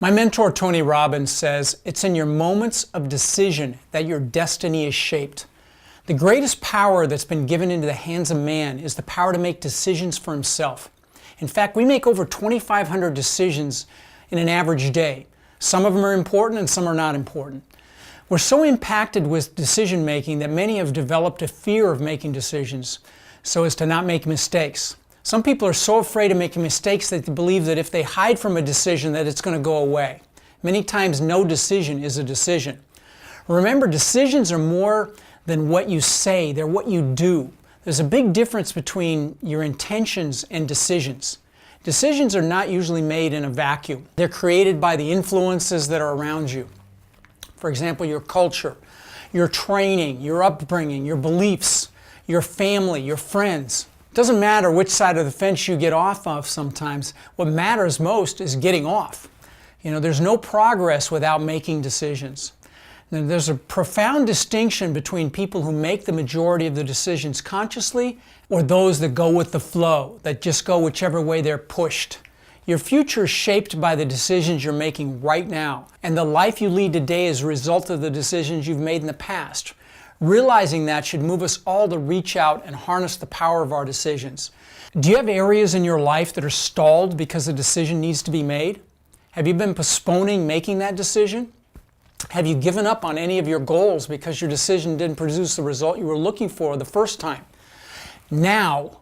My mentor, Tony Robbins, says, it's in your moments of decision that your destiny is shaped. The greatest power that's been given into the hands of man is the power to make decisions for himself. In fact, we make over 2,500 decisions in an average day. Some of them are important and some are not important. We're so impacted with decision making that many have developed a fear of making decisions so as to not make mistakes. Some people are so afraid of making mistakes that they believe that if they hide from a decision that it's going to go away. Many times no decision is a decision. Remember, decisions are more than what you say, they're what you do. There's a big difference between your intentions and decisions. Decisions are not usually made in a vacuum. They're created by the influences that are around you. For example, your culture, your training, your upbringing, your beliefs, your family, your friends. It doesn't matter which side of the fence you get off of sometimes. What matters most is getting off. There's no progress without making decisions. And there's a profound distinction between people who make the majority of the decisions consciously or those that go with the flow, that just go whichever way they're pushed. Your future is shaped by the decisions you're making right now, and the life you lead today is a result of the decisions you've made in the past. Realizing that should move us all to reach out and harness the power of our decisions. Do you have areas in your life that are stalled because a decision needs to be made? Have you been postponing making that decision? Have you given up on any of your goals because your decision didn't produce the result you were looking for the first time? Now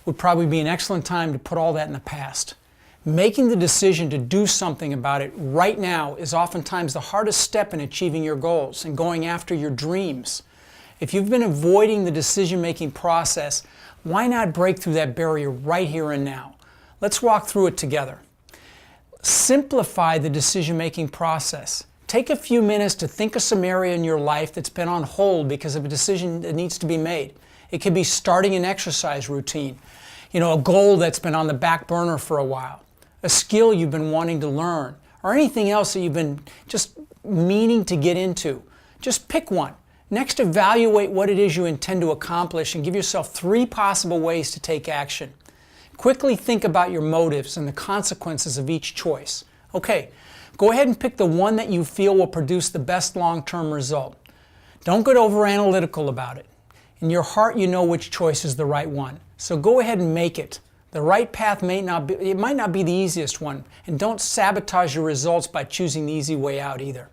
would probably be an excellent time to put all that in the past. Making the decision to do something about it right now is oftentimes the hardest step in achieving your goals and going after your dreams. If you've been avoiding the decision-making process, why not break through that barrier right here and now? Let's walk through it together. Simplify the decision-making process. Take a few minutes to think of some area in your life that's been on hold because of a decision that needs to be made. It could be starting an exercise routine, a goal that's been on the back burner for a while, a skill you've been wanting to learn, or anything else that you've been just meaning to get into. Just pick one. Next, evaluate what it is you intend to accomplish and give yourself 3 possible ways to take action. Quickly think about your motives and the consequences of each choice. Okay, go ahead and pick the one that you feel will produce the best long-term result. Don't get over-analytical about it. In your heart, you know which choice is the right one. So go ahead and make it. The right path might not be the easiest one, and don't sabotage your results by choosing the easy way out either.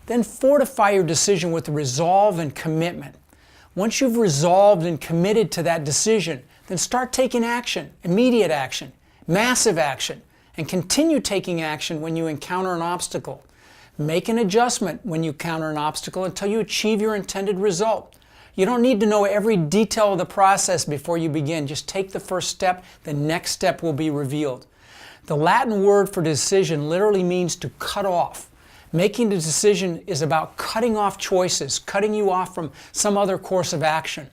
Then fortify your decision with resolve and commitment. Once you've resolved and committed to that decision, then start taking action, immediate action, massive action, and continue taking action when you encounter an obstacle. Make an adjustment when you encounter an obstacle until you achieve your intended result. You don't need to know every detail of the process before you begin. Just take the first step, the next step will be revealed. The Latin word for decision literally means to cut off. Making the decision is about cutting off choices, cutting you off from some other course of action.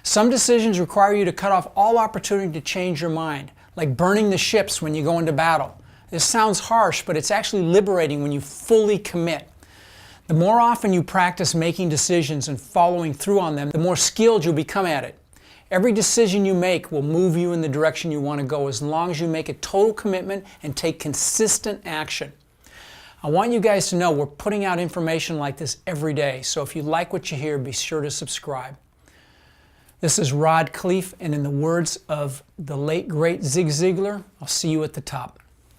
Some decisions require you to cut off all opportunity to change your mind, like burning the ships when you go into battle. This sounds harsh, but it's actually liberating when you fully commit. The more often you practice making decisions and following through on them, the more skilled you'll become at it. Every decision you make will move you in the direction you want to go as long as you make a total commitment and take consistent action. I want you guys to know we're putting out information like this every day, so if you like what you hear, be sure to subscribe. This is Rod Khleif, and in the words of the late, great Zig Ziglar, I'll see you at the top.